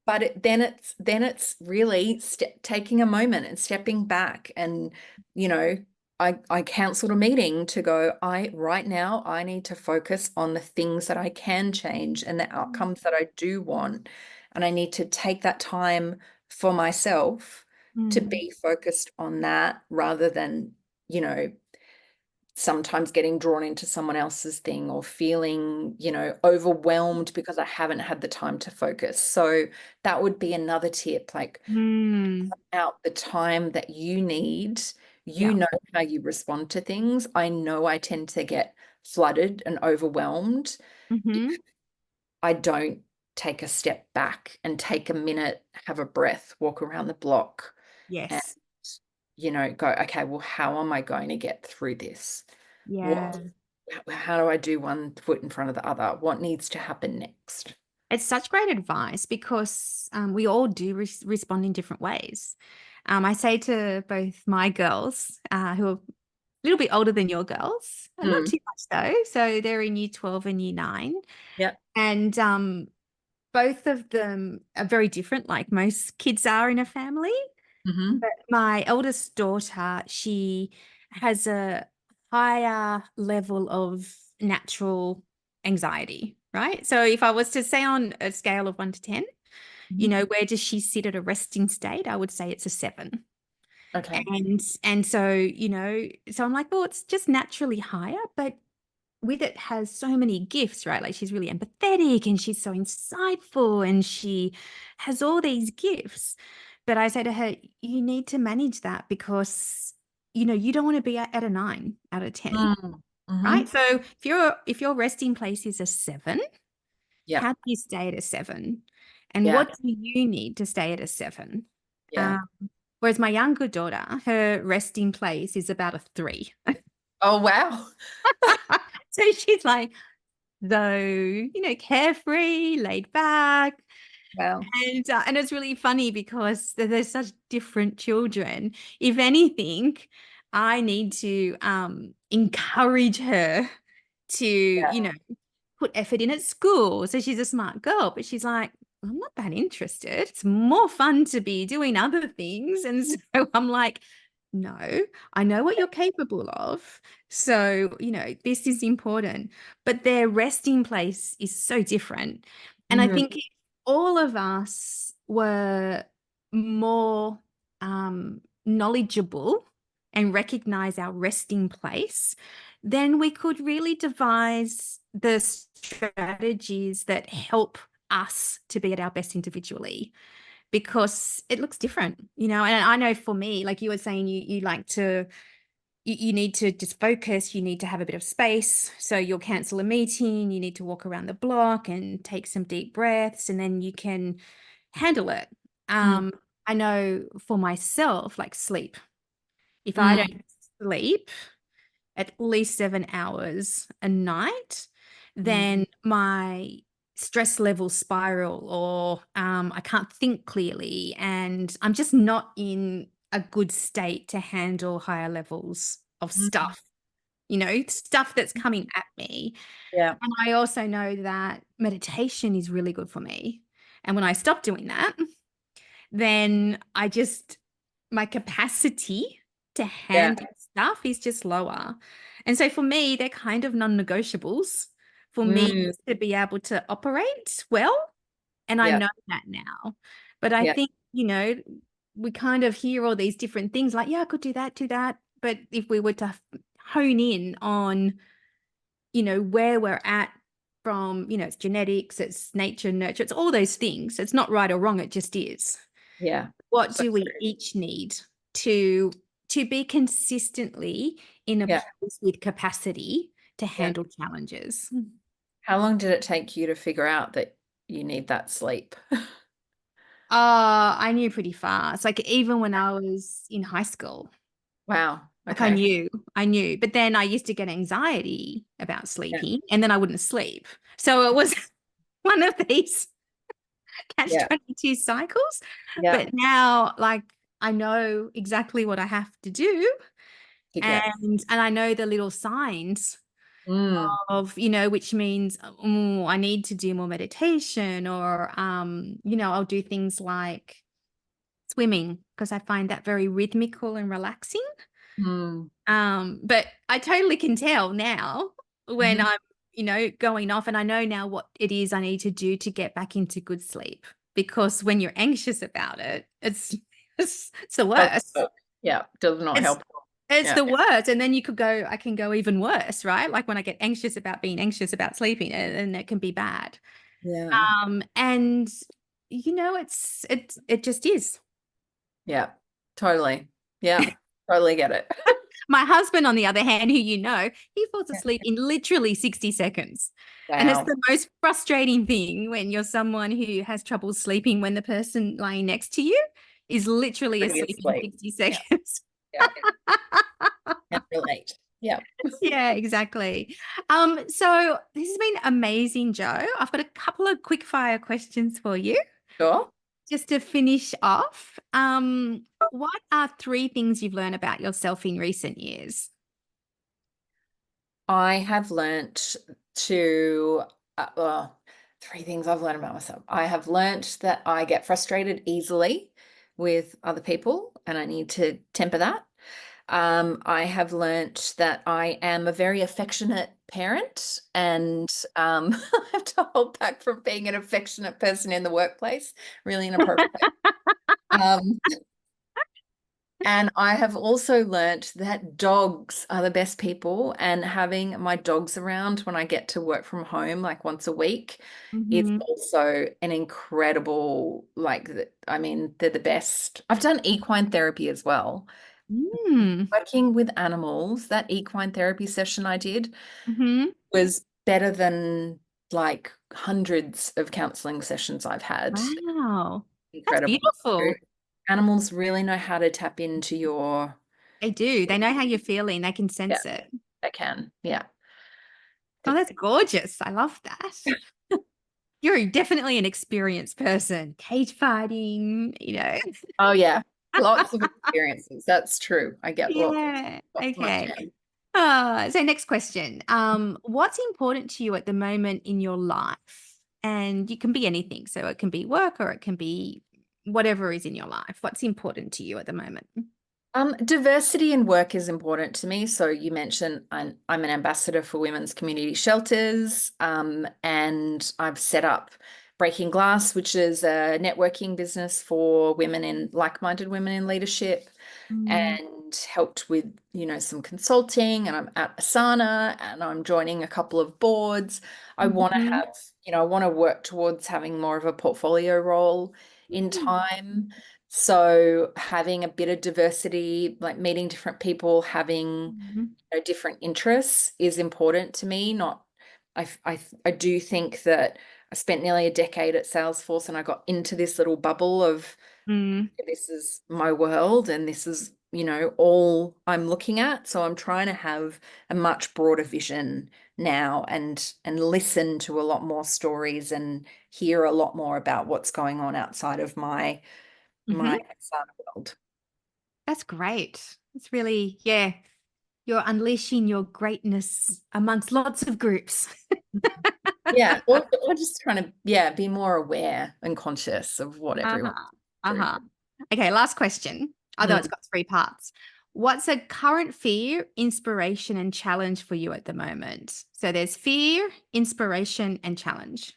Speaker 2: but then it's really taking a moment and stepping back and you know I canceled a meeting to go, I right now I need to focus on the things that I can change and the outcomes that I do want, and I need to take that time for myself to
Speaker 1: Mm.
Speaker 2: be focused on that rather than you know sometimes getting drawn into someone else's thing or feeling, overwhelmed because I haven't had the time to focus. So that would be another tip, like
Speaker 1: Mm.
Speaker 2: out the time that you need. You
Speaker 1: Yeah.
Speaker 2: know how you respond to things. I know I tend to get flooded and overwhelmed if
Speaker 1: Mm-hmm.
Speaker 2: I don't take a step back and take a minute, have a breath, walk around the block and,
Speaker 1: Yes.
Speaker 2: go, okay, well, how am I going to get through this?
Speaker 1: Yeah.
Speaker 2: What how do I do one foot in front of the other? What needs to happen next?
Speaker 1: It's such great advice because we all do respond in different ways. I say to both my girls, who are a little bit older than your girls, not
Speaker 2: Mm.
Speaker 1: too much though. So they're in year 12 and year 9.
Speaker 2: Yeah.
Speaker 1: And both of them are very different, like most kids are in a family.
Speaker 2: Hmm.
Speaker 1: But my eldest daughter, she has a higher level of natural anxiety, right? So if I was to say on a scale of 1 to 10, where does she sit at a resting state? I would say it's a 7.
Speaker 2: Okay.
Speaker 1: And so, so I'm like, well, it's just naturally higher, but with it has so many gifts, right? Like she's really empathetic and she's so insightful and she has all these gifts. But I say to her, you need to manage that because you don't want to be at a 9 out of 10,
Speaker 2: Mm-hmm.
Speaker 1: right? So if your resting place is a 7,
Speaker 2: Yeah.
Speaker 1: how do you stay at a 7? And
Speaker 2: Yeah.
Speaker 1: what do you need to stay at a 7?
Speaker 2: Yeah.
Speaker 1: Um, whereas my younger daughter, her resting place is about a 3.
Speaker 2: Oh, wow.
Speaker 1: So she's like, though, carefree, laid back.
Speaker 2: Wow.
Speaker 1: And it's really funny because they're such different children. If anything, I need to encourage her to, put effort in at school. So she's a smart girl, but she's like, I'm not that interested. It's more fun to be doing other things. And so I'm like, no, I know what you're capable of. So, this is important. But their resting place is so different. And I
Speaker 2: Mm,
Speaker 1: think if all of us were more knowledgeable and recognize our resting place, then we could really devise the strategies that help us to be at our best individually, because it looks different, and I know for me, like you were saying, you like to, you need to just focus, you need to have a bit of space, so you'll cancel a meeting, you need to walk around the block and take some deep breaths, and then you can handle it.
Speaker 2: mm,
Speaker 1: I know for myself, like sleep, if I
Speaker 2: mm,
Speaker 1: don't sleep at least 7 hours a night,
Speaker 2: mm,
Speaker 1: then my stress levels spiral, or I can't think clearly, and I'm just not in a good state to handle higher levels of
Speaker 2: mm.
Speaker 1: stuff, stuff that's coming at me.
Speaker 2: Yeah.
Speaker 1: And I also know that meditation is really good for me. And when I stop doing that, then my capacity to
Speaker 2: Yeah.
Speaker 1: handle stuff is just lower. And so for me, they're kind of non-negotiables for me
Speaker 2: Mm,
Speaker 1: to be able to operate well. And I
Speaker 2: yeah.
Speaker 1: know that now. But I
Speaker 2: Yeah.
Speaker 1: think, we kind of hear all these different things like, yeah, I could do that, do that. But if we were to hone in on, where we're at from, it's genetics, it's nature, nurture, it's all those things. It's not right or wrong, it just is.
Speaker 2: Yeah.
Speaker 1: What
Speaker 2: So
Speaker 1: do we
Speaker 2: true.
Speaker 1: each need to be consistently in a
Speaker 2: Yeah.
Speaker 1: place with capacity to
Speaker 2: Yeah.
Speaker 1: handle challenges?
Speaker 2: How long did it take you to figure out that you need that sleep?
Speaker 1: I knew pretty fast. Like even when I was in high school,
Speaker 2: Wow.
Speaker 1: like
Speaker 2: Okay.
Speaker 1: I knew. But then I used to get anxiety about
Speaker 2: Yeah.
Speaker 1: sleeping, and then I wouldn't sleep. So it was one of these catch
Speaker 2: Yeah.
Speaker 1: 22 cycles.
Speaker 2: Yeah.
Speaker 1: But now, like, I know exactly what I have to do,
Speaker 2: Keep you up.
Speaker 1: and I know the little signs
Speaker 2: Mm,
Speaker 1: of, which means, I need to do more meditation, or I'll do things like swimming, because I find that very rhythmical and relaxing.
Speaker 2: mm,
Speaker 1: But I totally can tell now when
Speaker 2: mhm.
Speaker 1: I'm, going off, and I know now what it is I need to do to get back into good sleep. Because when you're anxious about it, it's it's the
Speaker 2: Doesn't
Speaker 1: worst.
Speaker 2: work. Yeah. Does not
Speaker 1: It's
Speaker 2: help.
Speaker 1: it's
Speaker 2: Yeah.
Speaker 1: the worst. And then I can go even worse, right? Like when I get anxious about being anxious about sleeping, and it can be bad.
Speaker 2: Yeah.
Speaker 1: And it just is.
Speaker 2: Yeah. Totally. Yeah. Totally get it.
Speaker 1: My husband, on the other hand, who he falls
Speaker 2: Yeah.
Speaker 1: asleep in literally 60 seconds. And it's
Speaker 2: Wow.
Speaker 1: the most frustrating thing when you're someone who has trouble sleeping, when the person lying next to you is literally
Speaker 2: Pretty
Speaker 1: asleep in
Speaker 2: asleep.
Speaker 1: 60
Speaker 2: Yeah.
Speaker 1: seconds.
Speaker 2: Yeah. Can relate. Yeah.
Speaker 1: Yeah, exactly. So this has been amazing, Joe. I've got a couple of quick fire questions for you
Speaker 2: Sure.
Speaker 1: just to finish off. What are three things you've learned about yourself in recent years?
Speaker 2: I have learnt to, well, three things I've learned about myself. I have learnt that I get frustrated easily with other people, and I need to temper that. I have learnt that I am a very affectionate parent, and I have to hold back from being an affectionate person in the workplace, really inappropriate. Um, and I have also learnt that dogs are the best people, and having my dogs around when I get to work from home, like once a week, is
Speaker 1: Hmm.
Speaker 2: also an incredible, I mean, they're the best. I've done equine therapy as well.
Speaker 1: Mm.
Speaker 2: Working with animals, that equine therapy session I did
Speaker 1: Hmm.
Speaker 2: was better than like hundreds of counseling sessions I've had.
Speaker 1: Wow. That's
Speaker 2: Incredible. So
Speaker 1: beautiful.
Speaker 2: animals really know how to tap into
Speaker 1: They do. They know how you're feeling. They can
Speaker 2: yeah,
Speaker 1: sense it.
Speaker 2: they can. Yeah.
Speaker 1: Oh,
Speaker 2: Th-
Speaker 1: that's gorgeous. I love that. you're definitely an experienced person. Cage fighting,
Speaker 2: Oh yeah, lots of experiences. That's true. I get
Speaker 1: Yeah.
Speaker 2: lots on my
Speaker 1: Okay.
Speaker 2: channel.
Speaker 1: So next question. What's important to you at the moment in your life? And it can be anything. So it can be work or it can be whatever is in your life. What's important to you at the moment?
Speaker 2: Diversity in work is important to me. So you mentioned I'm an ambassador for women's community shelters, and I've set up Breaking Glass, which is a networking business for women in like-minded women in leadership,
Speaker 1: Mm,
Speaker 2: and helped with, some consulting. And I'm at ASANA, and I'm joining a couple of boards. I want to
Speaker 1: mhm,
Speaker 2: have, I want to work towards having more of a portfolio role in time. So having a bit of diversity, like meeting different people, having
Speaker 1: mhm,
Speaker 2: different interests is important to me. Not, I do think that I spent nearly a decade at Salesforce and I got into this little bubble of
Speaker 1: mm,
Speaker 2: this is my world and this is, all I'm looking at. So I'm trying to have a much broader vision now and listen to a lot more stories and hear a lot more about what's going on outside of my
Speaker 1: mhm.
Speaker 2: ASANA world.
Speaker 1: That's great. It's really, yeah, you're unleashing your greatness amongst lots of groups.
Speaker 2: Yeah, or just trying to, yeah, be more aware and conscious of what everyone's
Speaker 1: Uh-huh.
Speaker 2: through.
Speaker 1: Uh-huh. Okay, last question, although it's
Speaker 2: Mm.
Speaker 1: got three parts. What's a current fear, inspiration, and challenge for you at the moment? So there's fear, inspiration, and challenge.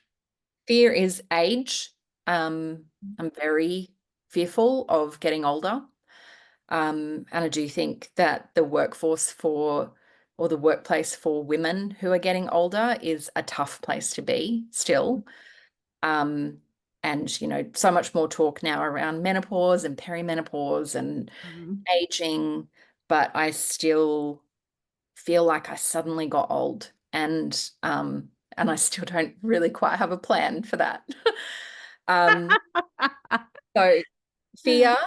Speaker 2: Fear is age. Um, I'm very fearful of getting older. And I do think that the workforce or the workplace for women who are getting older is a tough place to be still. Um, and, so much more talk now around menopause and perimenopause and
Speaker 1: Mhm.
Speaker 2: aging, but I still feel like I suddenly got old and I still don't really quite have a plan for that. Um, so fear,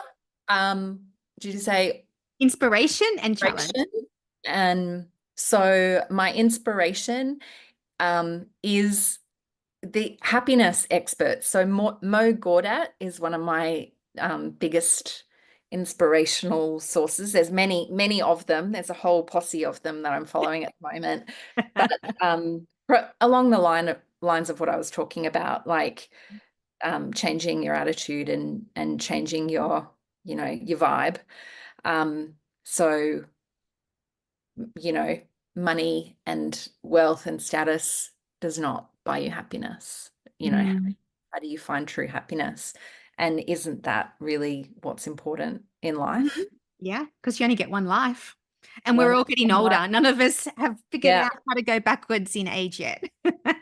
Speaker 2: um, did you say
Speaker 1: Inspiration and challenge.
Speaker 2: inspiration? And so my inspiration is the happiness expert. So Mo Gaudat is one of my biggest inspirational sources. There's many, many of them. There's a whole posse of them that I'm following at the moment. But along the lines of what I was talking about, like changing your attitude and changing your vibe. Um, so you know, money and wealth and status does not buy you happiness.
Speaker 1: Mm.
Speaker 2: How do you find true happiness? And isn't that really what's important in
Speaker 1: Mhm.
Speaker 2: life?
Speaker 1: Yeah, because you only get one life. And
Speaker 2: You
Speaker 1: we're
Speaker 2: only
Speaker 1: all
Speaker 2: get
Speaker 1: getting
Speaker 2: one life.
Speaker 1: older. None of us have figured
Speaker 2: Yeah,
Speaker 1: out how to go backwards in age yet.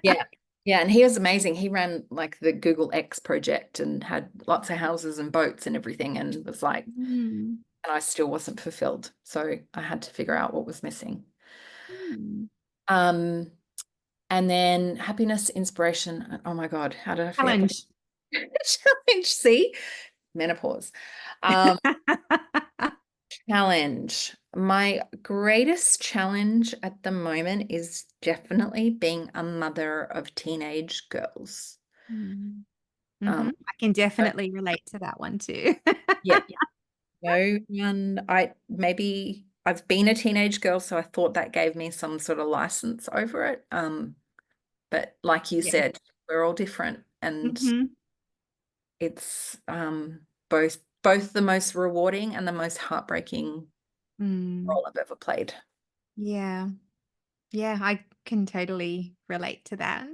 Speaker 2: yeah, yeah. And he was amazing. He ran like the Google X project and had lots of houses and boats and everything, and was like,
Speaker 1: Mm.
Speaker 2: and I still wasn't fulfilled. So I had to figure out what was missing.
Speaker 1: Mm.
Speaker 2: Um, and then happiness, inspiration. Oh my God, how did I forget the
Speaker 1: Challenge.
Speaker 2: challenge? See, menopause. Um, challenge. My greatest challenge at the moment is definitely being a mother of teenage girls.
Speaker 1: Mm.
Speaker 2: Um,
Speaker 1: I can definitely relate to that one too.
Speaker 2: yeah, no one, I've been a teenage girl, so I thought that gave me some sort of license over it. But like you
Speaker 1: Yeah.
Speaker 2: said, we're all different and
Speaker 1: hmm
Speaker 2: it's both the most rewarding and the most heartbreaking
Speaker 1: Mm.
Speaker 2: role I've ever played.
Speaker 1: Yeah. Yeah, I can totally relate to that.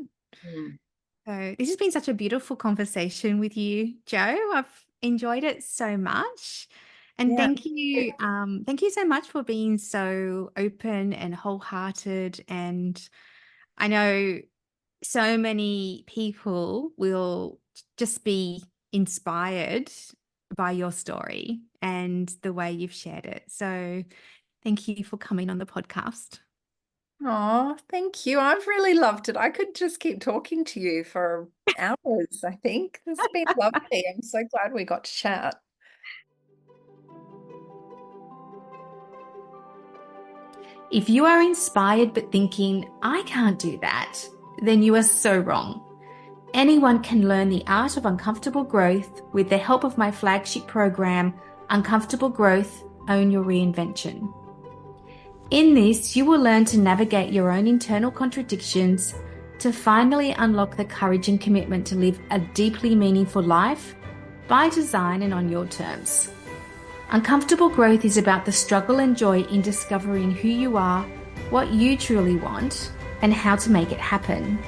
Speaker 2: Mm.
Speaker 1: So this has been such a beautiful conversation with you, Joe. I've enjoyed it so much. And
Speaker 2: Yeah.
Speaker 1: thank you so much for being so open and wholehearted. And I know so many people will just be inspired by your story and the way you've shared it. So thank you for coming on the podcast.
Speaker 2: Oh, thank you. I've really loved it. I could just keep talking to you for hours, I think. This has been lovely. I'm so glad we got to chat.
Speaker 1: If you are inspired but thinking, I can't do that, then you are so wrong. Anyone can learn the art of uncomfortable growth with the help of my flagship program, Uncomfortable Growth, Own Your Reinvention. In this, you will learn to navigate your own internal contradictions to finally unlock the courage and commitment to live a deeply meaningful life by design and on your terms. Uncomfortable growth is about the struggle and joy in discovering who you are, what you truly want, and how to make it happen.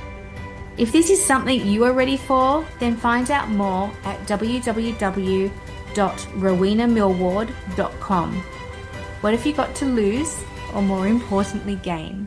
Speaker 1: If this is something you are ready for, then find out more at www.rowenamillward.com. What have you got to lose, or more importantly, gain?